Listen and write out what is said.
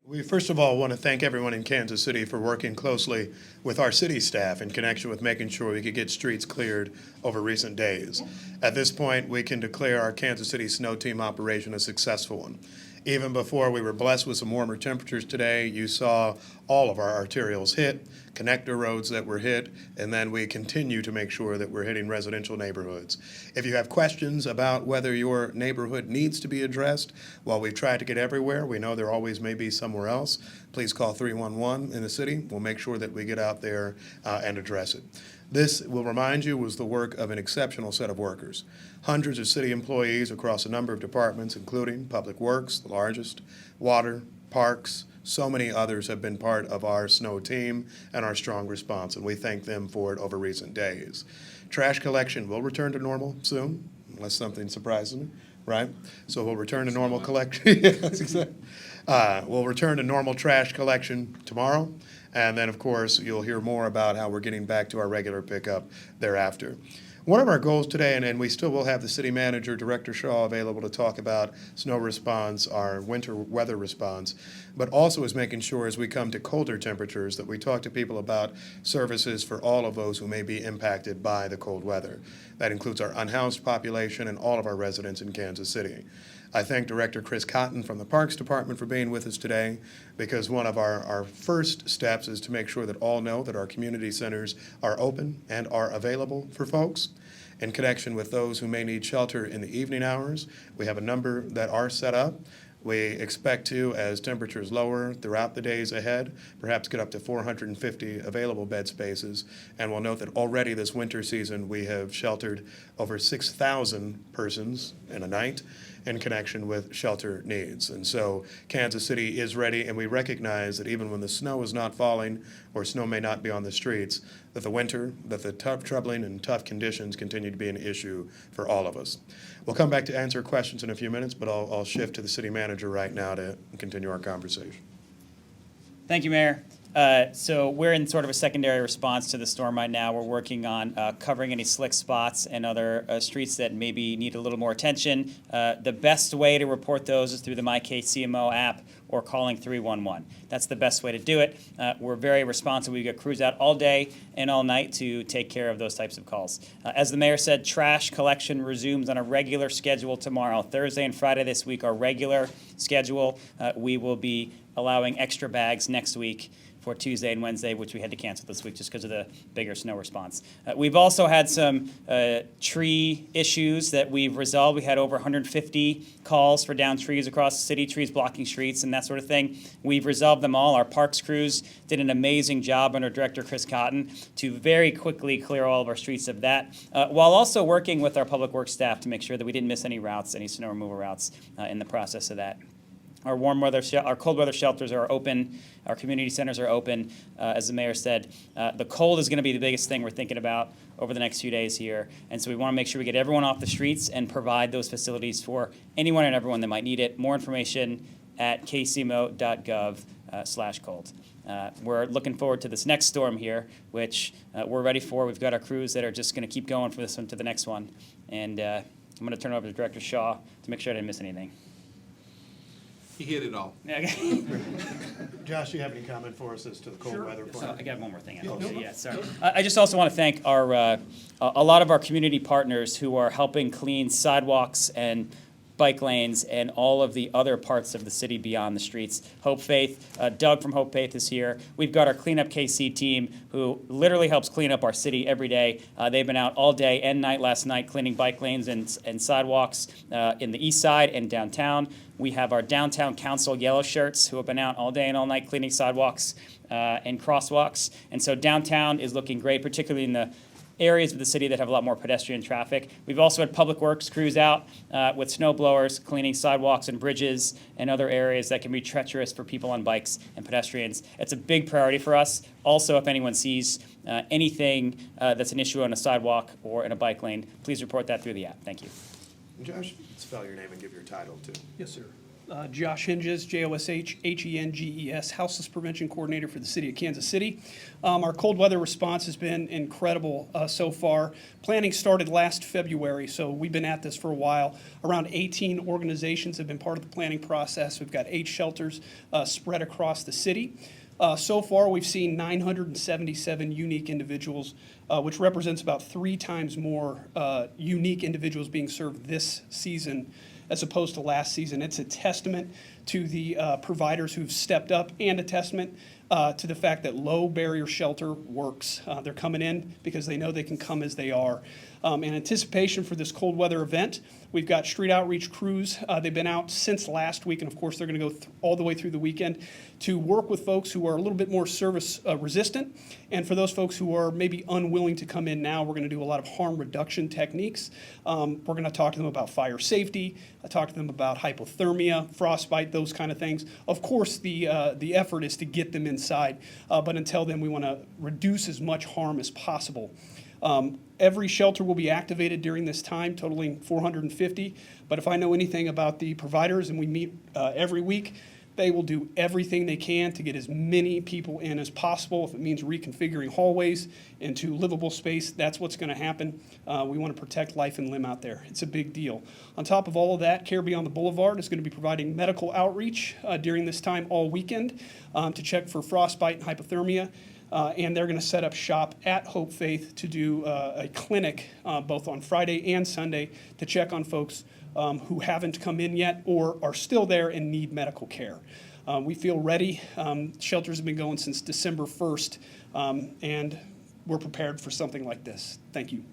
We first of all want to thank everyone in Kansas City for working closely with our city staff in connection with making sure we could get streets cleared over recent days. At this point, we can declare our Kansas City snow team operation a successful one. Even before we were blessed with some warmer temperatures today, you saw all of our arterials hit, connector roads that were hit, and then we continue to make sure that we're hitting residential neighborhoods. If you have questions about whether your neighborhood needs to be addressed, while we've tried to get everywhere, we know there always may be somewhere else, please call 311 in the city. We'll make sure that we get out there and address it. This, will remind you, was the work of an exceptional set of workers. Hundreds of city employees across a number of departments, including Public Works, the largest, Water, Parks, so many others have been part of our snow team and our strong response, and we thank them for it over recent days. Trash collection will return to normal soon, unless something surprises me, right? So we'll return to normal collection. Yes, exactly. We'll return to normal trash collection tomorrow. And then, of course, you'll hear more about how we're getting back to our regular pickup thereafter. One of our goals today, and we still will have the city manager, Director Shaw, available to talk about snow response, our winter weather response, but also is making sure as we come to colder temperatures that we talk to people about services for all of those who may be impacted by the cold weather. That includes our unhoused population and all of our residents in Kansas City. I thank Director Chris Cotton from the Parks Department for being with us today, because one of our first steps is to make sure that all know that our community centers are open and are available for folks. In connection with those who may need shelter in the evening hours, we have a number that are set up. We expect to, as temperatures lower throughout the days ahead, perhaps get up to 450 available bed spaces. And we'll note that already this winter season, we have sheltered over 6,000 persons in a night in connection with shelter needs. And so Kansas City is ready, and we recognize that even when the snow is not falling or snow may not be on the streets, that the troubling and tough conditions continue to be an issue for all of us. We'll come back to answer questions in a few minutes, but I'll shift to the city manager right now to continue our conversation. Thank you, Mayor. So we're in sort of a secondary response to the storm right now. We're working on covering any slick spots and other streets that maybe need a little more attention. The best way to report those is through the MyKCMO app or calling 311. That's the best way to do it. We're very responsive. We get crews out all day and all night to take care of those types of calls. As the mayor said, trash collection resumes on a regular schedule tomorrow. Thursday and Friday this week are regular schedule. We will be allowing extra bags next week for Tuesday and Wednesday, which we had to cancel this week just because of the bigger snow response. We've also had some tree issues that we've resolved. We had over 150 calls for downed trees across the city, trees blocking streets and that sort of thing. We've resolved them all. Our parks crews did an amazing job under Director Chris Cotton to very quickly clear all of our streets of that, while also working with our public works staff to make sure that we didn't miss any routes, any snow removal routes in the process of that. Our our cold weather shelters are open. Our community centers are open. As the mayor said, the cold is going to be the biggest thing we're thinking about over the next few days here. And so we want to make sure we get everyone off the streets and provide those facilities for anyone and everyone that might need it. More information at kcmo.gov/cold. We're looking forward to this next storm here, which we're ready for. We've got our crews that are just going to keep going from this one to the next one. And I'm going to turn it over to Director Shaw to make sure I didn't miss anything. He hit it all. Okay. Josh, do you have any comment for us as to the cold weather plan? I got one more thing. Sorry. I just also want to thank our a lot of our community partners who are helping clean sidewalks and bike lanes and all of the other parts of the city beyond the streets. Hope Faith, Doug from Hope Faith is here. We've got our Cleanup KC team who literally helps clean up our city every day. They've been out all day and night last night cleaning bike lanes and sidewalks in the east side and downtown. We have our downtown council yellow shirts who have been out all day and all night cleaning sidewalks and crosswalks. And so downtown is looking great, particularly in the areas of the city that have a lot more pedestrian traffic. We've also had public works crews out with snow blowers cleaning sidewalks and bridges and other areas that can be treacherous for people on bikes and pedestrians. It's a big priority for us. Also, if anyone sees anything that's an issue on a sidewalk or in a bike lane, please report that through the app. Thank you. Josh, spell your name and give your title too. Yes, sir. Josh Hinges, Josh, Houseless Prevention Coordinator for the City of Kansas City. Our cold weather response has been incredible so far. Planning started last February, so we've been at this for a while. Around 18 organizations have been part of the planning process. We've got 8 shelters spread across the city. So far, we've seen 977 unique individuals, which represents about 3 times more unique individuals being served this season as opposed to last season. It's a testament to the providers who've stepped up and a testament to the fact that low barrier shelter works. They're coming in because they know they can come as they are. In anticipation for this cold weather event, we've got street outreach crews. They've been out since last week, and of course, they're going to go all the way through the weekend to work with folks who are a little bit more service resistant. And for those folks who are maybe unwilling to come in now, we're going to do a lot of harm reduction techniques. We're going to talk to them about fire safety, talk to them about hypothermia, frostbite, those kind of things. Of course, the effort is to get them inside, but until then, we want to reduce as much harm as possible. Every shelter will be activated during this time, totaling 450. But if I know anything about the providers, and we meet every week, they will do everything they can to get as many people in as possible. If it means reconfiguring hallways into livable space, that's what's going to happen. We want to protect life and limb out there. It's a big deal. On top of all of that, Care Beyond the Boulevard is going to be providing medical outreach during this time all weekend to check for frostbite and hypothermia. And they're going to set up shop at Hope Faith to do a clinic both on Friday and Sunday to check on folks who haven't come in yet or are still there and need medical care. We feel ready. Shelters have been going since December 1st, and we're prepared for something like this. Thank you.